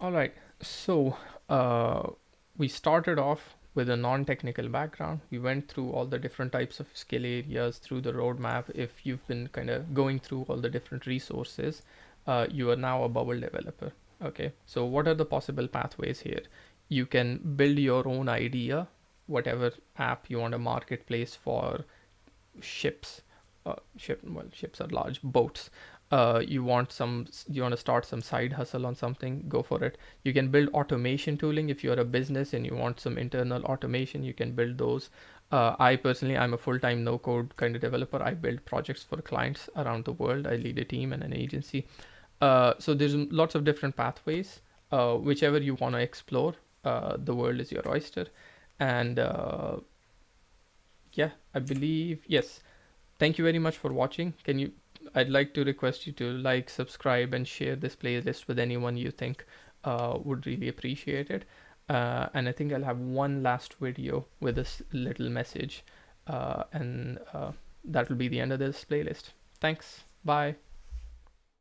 All right. So we started off with a non-technical background. We went through all the different types of skill areas through the roadmap. If you've been kind of going through all the different resources, you are now a bubble developer. Okay. So what are the possible pathways here? You can build your own idea, whatever app you want, a marketplace for ships. Ships are large boats. You want to start some side hustle on something, go for it. You can build automation tooling. If you're a business and you want some internal automation, you can build those. I personally, I'm a full-time no code kind of developer. I build projects for clients around the world. I lead a team and an agency. So there's lots of different pathways. Whichever you want to explore, the world is your oyster. And yeah, I believe, yes. Thank you very much for watching. I'd like to request you to like, subscribe, and share this playlist with anyone you think would really appreciate it. And I think I'll have one last video with this little message, and that will be the end of this playlist. Thanks. Bye.